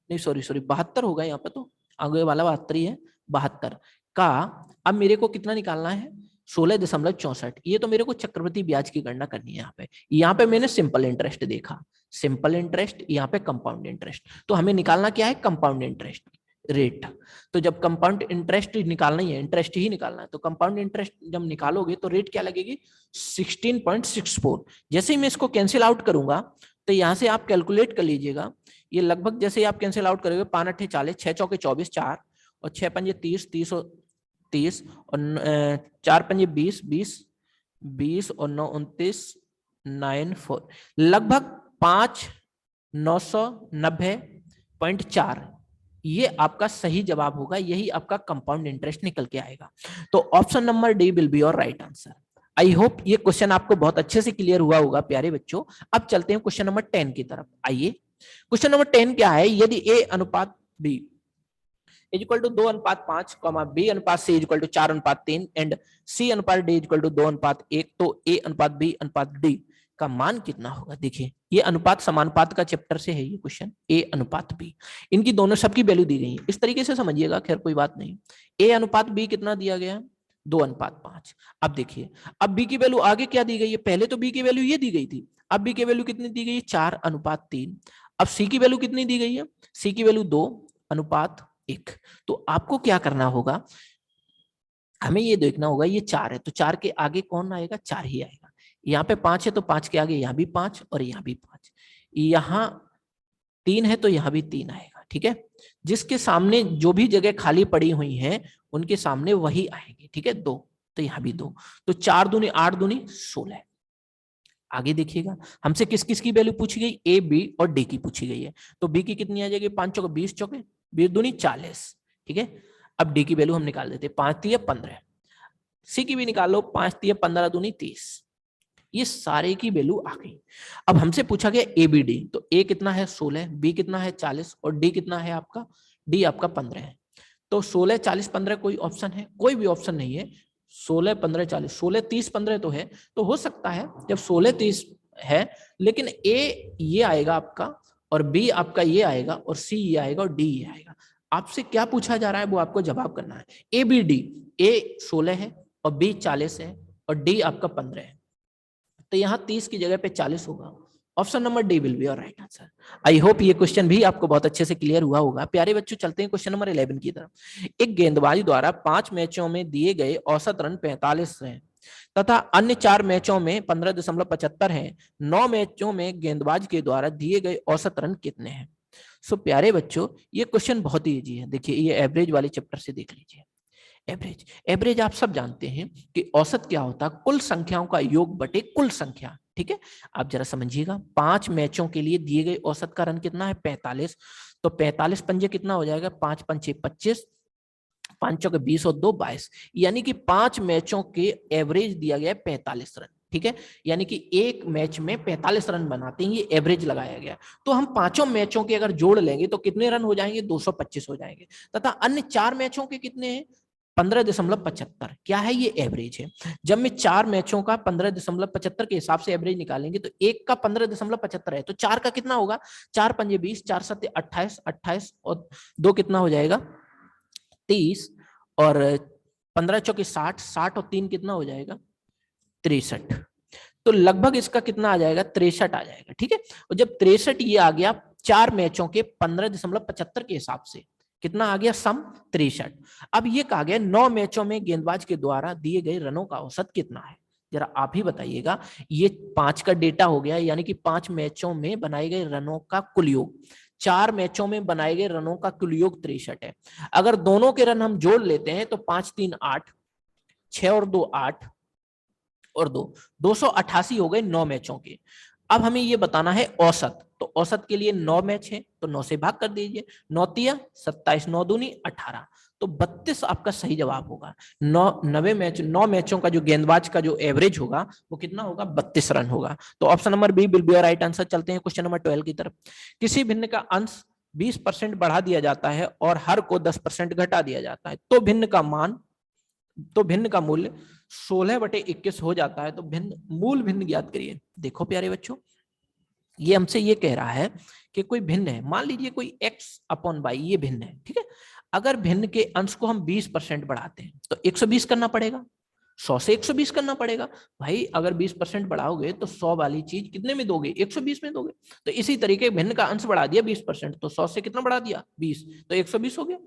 नहीं सॉरी 72 होगा यहाँ पे, तो आगे वाला 72 ही है, 72 का अब मेरे को कितना निकालना है? 16.64। ये तो मेरे को चक्रवृद्धि ब्याज की गणना करनी है। यहाँ पे मैंने सिंपल इंटरेस्ट देखा, सिंपल इंटरेस्ट, यहाँ पे कंपाउंड इंटरेस्ट। तो हमें निकालना क्या है? Compound interest rate. तो जब कंपाउंड इंटरेस्ट निकालना ही है, इंटरेस्ट ही निकालना है, तो कंपाउंड इंटरेस्ट जब निकालोगे तो रेट क्या लगेगी? 16.64। जैसे ही मैं इसको कैंसिल आउट करूंगा तो यहां से आप कैलकुलेट कर लीजिएगा, ये लगभग जैसे आप कैंसिल आउट करोगे 5 अट्ठे 40, 6 चौके 24, 4 और 6 पंजे 30, 30 और 30 और 4 पंजे 20, 20, 20 और 9 29, 94, लगभग 5,990.4 ये आपका सही जवाब होगा, यही आपका कंपाउंड इंटरेस्ट निकल के आएगा। तो option number D will be your right answer. I hope ये क्वेश्चन आपको बहुत अच्छे से क्लियर हुआ होगा प्यारे बच्चों। अब चलते हैं क्वेश्चन नंबर 10 की तरफ। आइए, क्वेश्चन नंबर 10 क्या है? यदि ए अनुपात B is equal to 2:5, B अनुपात C is equal to 4:3 and C अनुपात डी इज इक्वल टू 2:1, तो ए अनुपात बी अनुपात डी का मान कितना होगा? देखिए, ये अनुपात समानुपात का चैप्टर से है ये क्वेश्चन। ए अनुपात बी, इनकी दोनों सबकी वैल्यू दी गई है, इस तरीके से समझिएगा, खैर कोई बात नहीं। ए अनुपात बी कितना दिया गया है? 2:5। अब देखिए, अब बी की वैल्यू आगे क्या दी गई है? पहले तो बी की वैल्यू ये दी गई थी, अब बी की वैल्यू कितनी दी गई है? 4:3। अब सी की वैल्यू कितनी दी गई है? सी की वैल्यू 2:1। तो आपको क्या करना होगा, हमें ये देखना होगा, ये 4 है तो 4 के आगे कौन आएगा? 4 ही आएगा। यहाँ पे 5 है तो 5 के आगे यहाँ भी 5 और यहाँ भी 5। यहाँ 3 है तो यहाँ भी 3 आएगा। ठीक है, जिसके सामने जो भी जगह खाली पड़ी हुई है उनके सामने वही आएंगे। ठीक है, 2 तो यहाँ भी 2, तो 4 दूनी 8 दूनी 16। आगे देखिएगा, हमसे किस किस की वैल्यू पूछी गई? ए, बी और डी की पूछी गई है। तो बी की कितनी आ जाएगी? 5 चौके 20 चौके 20 दूनी 40। ठीक है, अब डी की वैल्यू हम निकाल देते, 5×3=15। सी की भी निकाल लो, 5×3=15 दूनी 30। ये सारे की वैल्यू आ गई। अब हमसे पूछा गया ए बी डी, तो ए कितना है? 16, बी कितना है? 40 और डी कितना है आपका? डी आपका 15 है। तो 16, 40, 15 कोई ऑप्शन है? कोई भी ऑप्शन नहीं है। 16, 15, 40, 16, 30, 15 तो है। तो हो सकता है जब 16, 30 है, लेकिन ए ये आएगा आपका और बी आपका ये आएगा और सी ये आएगा और डी ये आएगा। आपसे क्या पूछा जा रहा है वो आपको जवाब करना है। ए बी डी, ए 16 है और बी 40 है और डी आपका 15 है, तो यहाँ 30 की जगह पे 40 होगा। Option number D will be your right answer. I hope ये क्वेश्चन भी आपको बहुत अच्छे से क्लियर हुआ होगा। प्यारे बच्चों, चलते हैं क्वेश्चन नंबर 11 की तरफ। एक गेंदबाज द्वारा 5 मैचों में दिए गए औसत रन 45 हैं तथा अन्य 4 मैचों में 15.75 हैं। 9 मैचों में गेंदबाज के द्वारा दिए गए औसत रन कितने हैं? सो प्यारे बच्चों, ये क्वेश्चन बहुत ही इजी है। देखिए, ये एवरेज वाले चैप्टर से देख लीजिए। एवरेज, एवरेज आप सब जानते हैं कि औसत क्या होता है? कुल संख्याओं का योग बटे कुल संख्या। ठीक है, आप जरा समझिएगा, 5 मैचों के लिए दिए गए औसत का रन कितना है? 45। तो 45 पंजे कितना हो जाएगा? 5 पंचे 25, 5 चौके 20 और 2 22, यानी कि 5 मैचों के एवरेज दिया गया है 45 रन। ठीक है, यानी कि एक मैच में 45 रन बनाते हैं, ये एवरेज लगाया गया। तो हम पांचों मैचों के अगर जोड़ लेंगे तो कितने रन हो जाएंगे? 225 हो जाएंगे। तथा अन्य 4 मैचों के कितने हैं? 15.75। क्या है? ये एवरेज है। जब मैं 4 मैचों का 15.75 के हिसाब से एवरेज निकालेंगे तो एक का 15.75 है, तो 4 का कितना होगा? 4 पंजे 20, 4 सत्ते 28, 28 और 2 कितना हो जाएगा? 30 और 15 चौके 60, 60 और 3 कितना हो जाएगा? 63। तो लगभग इसका कितना आ जाएगा? 63 आ जाएगा। ठीक है, और जब 63 ये आ गया 4 मैचों के 15.75 के हिसाब से, कितना आ गया? सम 63। अब ये कहा गया 9 मैचों में गेंदबाज के द्वारा दिए गए रनों का औसत कितना है? जरा आप ही बताइएगा। ये 5 का डेटा हो गया, यानी कि 5 मैचों में बनाए गए रनों का कुल योग। 4 मैचों में बनाए गए रनों का कुल योग 63 है। अगर दोनों के रन हम जोड़ लेते हैं तो 5 3 8, 6 और 2 8 और 2 288 हो गए 9 मैचों के। अब हमें ये बताना है औसत, तो औसत के लिए 9 मैच है तो 9 से भाग कर दीजिए। 9 तिया 27, 9 दूनी 18, तो 32 आपका सही जवाब होगा। 9 मैचों का जो गेंदबाज का जो एवरेज होगा वो कितना होगा? 32 रन होगा। तो option number B will be your right answer. चलते हैं क्वेश्चन नंबर 12 की तरफ। किसी भिन्न का अंश 20% बढ़ा दिया जाता है और हर को 10% घटा दिया जाता है, तो भिन्न का मूल्य 16/21 हो जाता है। तो मूल भिन्न ज्ञात करिए। देखो प्यारे बच्चों, ये हमसे ये कह रहा है कि कोई भिन्न है, मान लीजिए कोई x/y ये भिन्न है। ठीक है, अगर भिन्न के अंश को हम 20% बढ़ाते हैं तो 120 करना पड़ेगा, 100 से 120 करना पड़ेगा। भाई अगर 20% बढ़ाओगे तो 100 वाली चीज कितने में दोगे? 120 में दोगे। तो इसी तरीके भिन्न का अंश बढ़ा दिया 20%, तो 100 से कितना बढ़ा दिया? 20, तो 120 हो गया।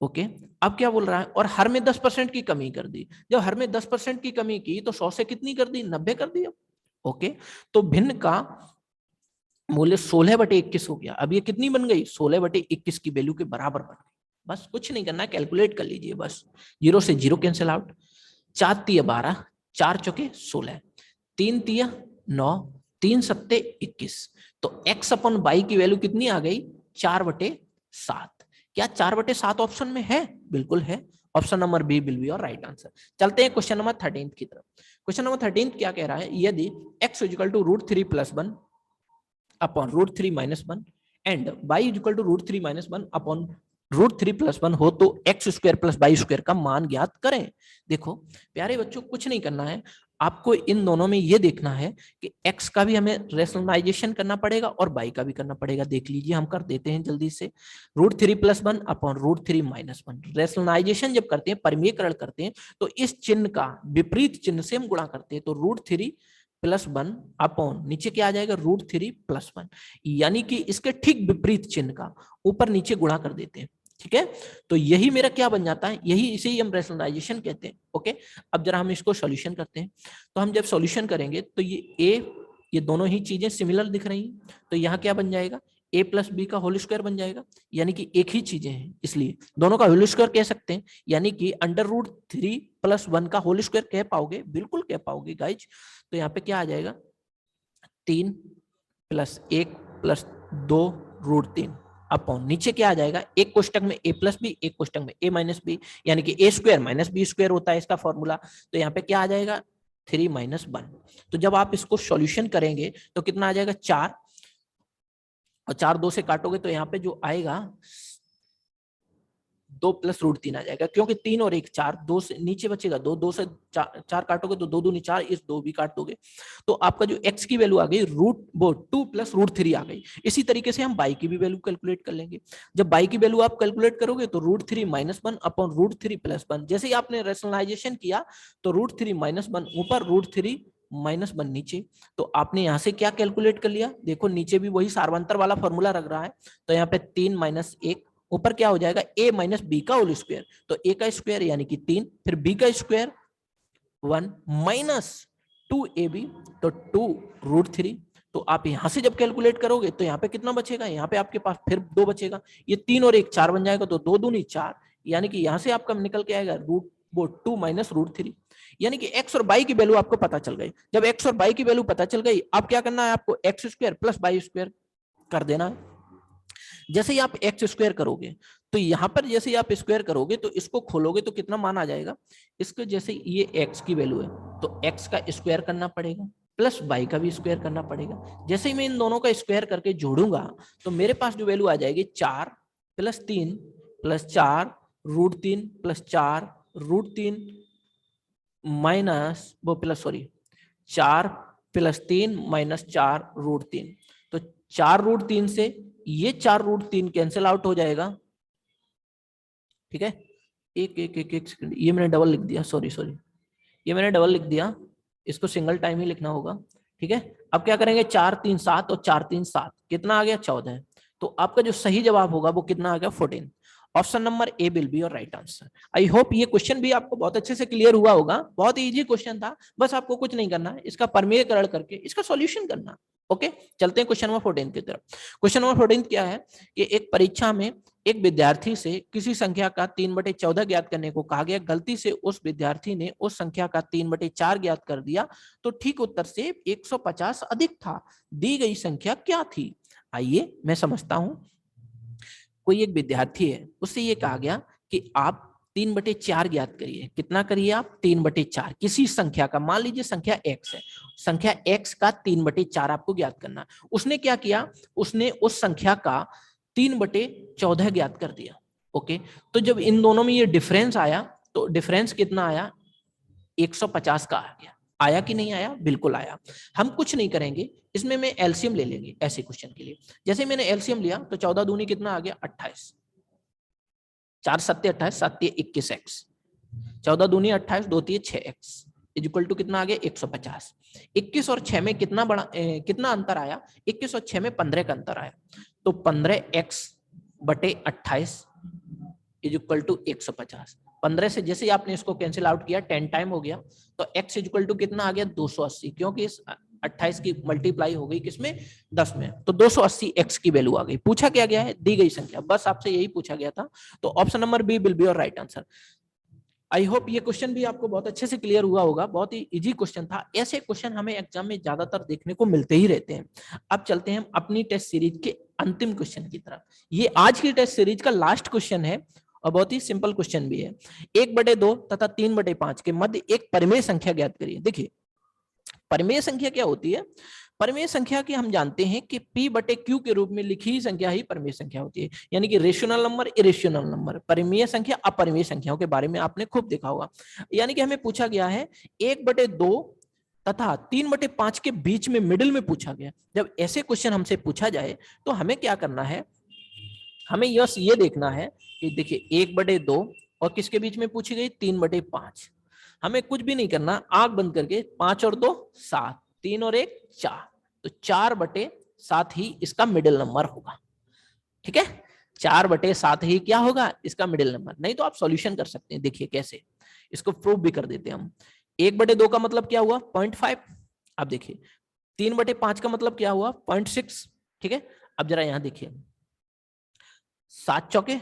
ओके, अब क्या बोल रहा है? और हर में 10% की कमी कर दी। जब हर में 10% की कमी की तो 100 से कितनी कर दी? 90 कर दिया। ओके, तो भिन्न का मूल्य 16/21 हो गया। अब ये कितनी बन गई? 16/21 की वैल्यू के बराबर बन गई। बस कुछ नहीं करना है, कैलकुलेट कर लीजिए बस। 0 से 0 कैंसिल आउट, 4 तिया 12, 4 चौके 16, 3 तिया 9, 3 सत्ते 21। तो x/y की वैल्यू कितनी आ गई? 4/7। क्या 4/7 ऑप्शन में है? बिल्कुल है। Option number B will be your right answer. चलते हैं क्वेश्चन नंबर 13 की तरफ। क्वेश्चन नंबर 13 क्या कह रहा है, यदि x equal to √3 + 1 upon √3 - 1 and y equal to √3 - 1 upon √3 + 1 हो तो x² + y² का मान ज्ञात करें। देखो प्यारे बच्चों, कुछ नहीं करना है, आपको इन दोनों में ये देखना है कि x का भी हमें रेशनलाइजेशन करना पड़ेगा और y का भी करना पड़ेगा। देख लीजिए, हम कर देते हैं जल्दी से। √3 + 1 अपॉन √3 - 1 रेशनलाइजेशन जब करते हैं, परिमेयकरण करते हैं, तो इस चिन्ह का विपरीत चिन्ह से हम गुणा करते हैं। तो √3 + 1 अपॉन नीचे क्या आ जाएगा, √3 + 1, यानी कि इसके ठीक विपरीत चिन्ह का ऊपर नीचे गुणा कर देते हैं। ठीक है, तो यही मेरा क्या बन जाता है, यही इसे ही हम रेशनलाइजेशन कहते हैं। ओके, अब जरा हम इसको सॉल्यूशन करते हैं। तो हम जब सॉल्यूशन करेंगे तो ये दोनों ही चीजें सिमिलर दिख रही हैं, तो यहाँ क्या बन जाएगा, a + b का होल स्क्वायर बन जाएगा, यानी कि एक ही चीजें हैं इसलिए दोनों का होल स्क्वायर कह सकते हैं, यानी कि √3 + 1 का होल स्क्वायर कह पाओगे, बिल्कुल कह पाओगे गाइज। तो यहाँ पे क्या आ जाएगा, 3 + 1 + 2 √3 अपॉन नीचे क्या आ जाएगा, एक कोष्टक में a + b, एक कोष्टक में a - b, यानी कि a² - b² होता है इसका फॉर्मूला। तो यहाँ पे क्या आ जाएगा, 3 - 1। तो जब आप इसको सॉल्यूशन करेंगे तो कितना आ जाएगा, 4, और 4 2 से काटोगे तो यहाँ पे जो आएगा 2 + √3 आ जाएगा, क्योंकि 3 और 1 4, 2 से नीचे बचेगा 2, 2 से 4 काटोगे तो 2 दूनी 4, इस 2 भी काट दोगे, तो आपका जो x की वैल्यू आ गई 2 + √3 आ गई। इसी तरीके से हम y की भी वैल्यू कैलकुलेट कर लेंगे। जब y की वैल्यू आप कैलकुलेट करोगे तो √3 - 1 अपॉन √3 + 1, जैसे ही आपने रेशनलाइजेशन किया तो √3 - 1 ऊपर, √3 - 1 नीचे, तो आपने यहाँ से क्या कैलकुलेट कर लिया, देखो नीचे भी वही सार्वंतर वाला फॉर्मूला रख रहा है, तो यहाँ पे 3 - 1, ऊपर क्या हो जाएगा, a - b का होल स्क्वायर, तो a का स्क्वायर यानी कि 3, फिर b का स्क्वायर 1 माइनस 2ab, तो 2 √3। तो आप यहां से जब कैलकुलेट करोगे तो यहाँ पे कितना बचेगा, यहाँ पे आपके पास फिर 2 बचेगा, ये 3 और 1 4 बन जाएगा, तो 2 दूनी 4, यानी कि यहां से आपका निकल के आएगा 2 - √3, यानी कि x और y की वैल्यू आपको पता चल गई। जब x और y की वैल्यू पता चल गई, अब क्या करना है आपको, x² + y² कर देना है। जैसे ही आप x² करोगे तो यहां पर जैसे ही आप स्क्वायर करोगे तो इसको खोलोगे तो कितना मान आ जाएगा, इसको जैसे ये x की वैल्यू है तो x का स्क्वायर करना पड़ेगा प्लस y का भी स्क्वायर करना पड़ेगा। जैसे ही मैं इन दोनों का स्क्वायर करके जोड़ूंगा तो मेरे पास जो वैल्यू आ जाएगी 4 + 3 + 4 √3 + 4 √3 माइनस वो प्लस सॉरी 4 + 3 - 4 √3, तो 4 √3 से ये 4 √3 कैंसिल आउट हो जाएगा। ठीक है, एक सेकंड, ये मैंने डबल लिख दिया, सॉरी, ये मैंने डबल लिख दिया, इसको सिंगल टाइम ही लिखना होगा। ठीक है, अब क्या करेंगे, 4 3 7 और 4 3 7, कितना आ गया, 14। तो आपका जो सही जवाब होगा वो कितना आ गया, 14। Option number A will be your right answer. I hope ये क्वेश्चन भी आपको बहुत अच्छे से क्लियर हुआ होगा, बहुत ही इजी क्वेश्चन था, बस आपको कुछ नहीं करना है, इसका परिमेयकरण करके इसका सॉल्यूशन करना। ओके, चलते हैं क्वेश्चन नंबर 14 की तरफ। क्वेश्चन नंबर 14 क्या है कि एक परीक्षा में एक विद्यार्थी से किसी संख्या का 3/14 ज्ञात करने को कहा गया, गलती से उस विद्यार्थी ने उस संख्या का 3/4 ज्ञात कर दिया, तो ठीक उत्तर से 150 अधिक था, दी गई संख्या क्या थी। आइए मैं समझता हूं। कोई एक विद्यार्थी है, उससे ये कहा गया कि आप 3/4 ज्ञात करिए। कितना करिए आप, 3/4 किसी संख्या का, मान लीजिए संख्या x है, संख्या x का 3/4 आपको ज्ञात करना। उसने क्या किया, उसने उस संख्या का 3/14 ज्ञात कर दिया। ओके, तो जब इन दोनों में ये डिफरेंस आया तो डिफरेंस कितना आया, 150 का आ गया। आया कि नहीं आया, बिल्कुल आया। हम कुछ नहीं करेंगे, इसमें मैं एलसीएम ले लेंगे ऐसे क्वेश्चन के लिए। जैसे मैंने एलसीएम लिया तो 14 दूनी कितना आ गया, 28, 4 7 28, 7 21x, 14 दूनी 28, 2 3 6x इक्वल टू कितना आ गया, 150। 21 और 6 में कितना कितना अंतर आया, 21 और 6 में 15 का अंतर आया, तो 15x/28 इक्वल टू 150। 15 से जैसे ही आपने इसको कैंसिल आउट किया 10 टाइम हो गया, तो x इक्वल टू कितना आ गया, 280, क्योंकि इस 28 की मल्टीप्लाई हो गई किसमें, 10 में, तो 280 x की वैल्यू आ गई। पूछा क्या गया है, दी गई संख्या, बस आपसे यही पूछा गया था। तो option number B will be your right answer. I hope ये क्वेश्चन भी आपको बहुत अच्छे से क्लियर हुआ होगा, बहुत ही इजी क्वेश्चन था। ऐसे क्वेश्चन हमें एग्जाम में ज्यादातर देखने को मिलते ही रहते हैं। अब चलते हैं हम अपनी टेस्ट सीरीज के अंतिम क्वेश्चन की तरफ। ये आज की टेस्ट सीरीज का लास्ट क्वेश्चन है और बहुत ही सिंपल क्वेश्चन भी है। 1/2 तथा 3/5 के मध्य एक परिमेय संख्या ज्ञात करिए। देखिए परिमेय संख्या क्या होती है? परिमेय संख्या की हम जानते हैं कि P/Q के रूप में लिखी हुई संख्या ही परिमेय संख्या होती है, यानी कि रेशनल नंबर, इरेशनल नंबर। परिमेय संख्या अपरिमेय संख्याओं के बारे में आपने खूब देखा होगा। यानी कि हमें पूछा गया है 1/2 तथा 3/5 के बीच में मिडिल में पूछा गया। जब ऐसे क्वेश्चन हमसे पूछा जाए तो हमें क्या करना है, हमें ये देखना है कि देखिए 1/2 और किसके बीच में पूछी गई, 3/5। हमें कुछ भी नहीं करना, आंख बंद करके 5 और 2 7, 3 और 1 4, तो 4/7 ही इसका मिडिल नंबर होगा। ठीक है, 4/7 ही क्या होगा इसका मिडिल नंबर। नहीं तो आप सॉल्यूशन कर सकते हैं। देखिए कैसे, इसको प्रूव भी कर देते हैं हम। 1/2 का मतलब क्या हुआ, 0.5। अब देखिए 3/5 का मतलब क्या हुआ, 0.6। ठीक है, अब जरा यहां देखिए 7 चौके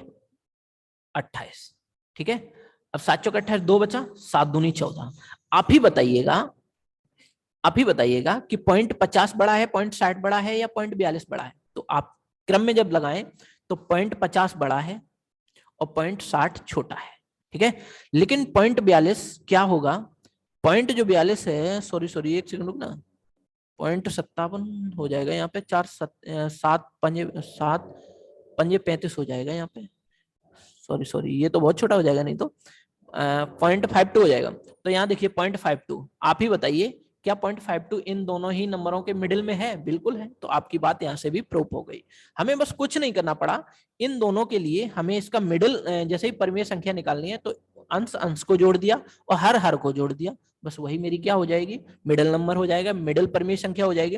28। ठीक है, अब 7 चौके 28, 2 बचा, 7 दूनी 14। आप ही बताइएगा, आप ही बताइएगा कि 0.50 बड़ा है, 0.60 बड़ा है या 0.42 बड़ा है। तो आप क्रम में जब लगाएं तो 0.50 बड़ा है और 0.60 छोटा है। ठीक है, लेकिन 0.42 क्या होगा, पॉइंट जो 42 है, सॉरी एक सेकंड रुकना, 0.57 हो जाएगा यहाँ पे, 7 पंजे 35 हो जाएगा यहाँ पे। सॉरी ये तो बहुत छोटा हो जाएगा, नहीं तो 0.52 हो जाएगा। तो यहाँ देखिए 0.52, आप ही बताइए क्या 0.52 इन दोनों ही नंबरों के मिडिल में है? बिल्कुल है। तो आपकी बात यहाँ से भी प्रूफ हो गई। हमें बस कुछ नहीं करना पड़ा, इन दोनों के लिए हमें इसका मिडिल, जैसे ही परिमेय संख्या निकालनी है तो अंश अंश को जोड़ दिया और हर हर को जोड़ दिया, बस वही मेरी क्या हो जाएगी, मिडिल नंबर हो जाएगा, मिडिल परिमेय संख्या हो जाएगी।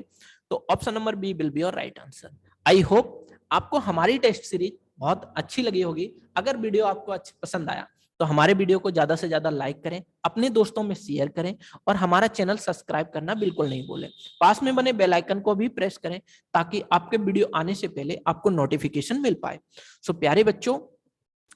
तो option number B will be your right answer. I hope आपको हमारी टेस्ट सीरीज बहुत अच्छी लगी होगी। अगर वीडियो आपको अच्छा पसंद आया तो हमारे वीडियो को ज्यादा से ज्यादा लाइक करें, अपने दोस्तों में शेयर करें और हमारा चैनल सब्सक्राइब करना बिल्कुल नहीं भूलें। पास में बने बेल आइकन को भी प्रेस करें ताकि आपके वीडियो आने से पहले आपको नोटिफिकेशन मिल पाए। सो प्यारे बच्चों,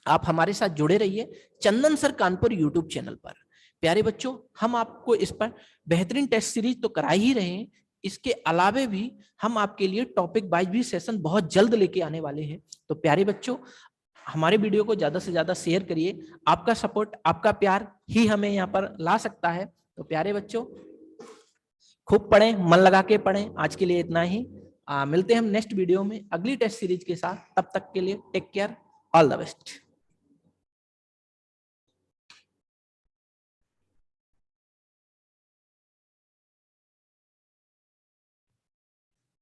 आप हमारे साथ जुड़े रहिए चंदन सर कानपुर यूट्यूब चैनल पर। प्यारे बच्चों, हम आपको इस पर बेहतरीन टेस्ट सीरीज तो करा ही रहे हैं, इसके अलावे भी हम आपके लिए टॉपिक वाइज भी सेशन बहुत जल्द लेके आने वाले हैं। तो प्यारे बच्चों, हमारे वीडियो को ज्यादा से ज्यादा शेयर करिए। आपका सपोर्ट, आपका प्यार ही हमें यहाँ पर ला सकता है। तो प्यारे बच्चों, खूब पढ़ें, मन लगा के पढ़ें। आज के लिए इतना ही। मिलते हैं हम नेक्स्ट वीडियो में अगली टेस्ट सीरीज के साथ। तब तक के लिए take care, all the best.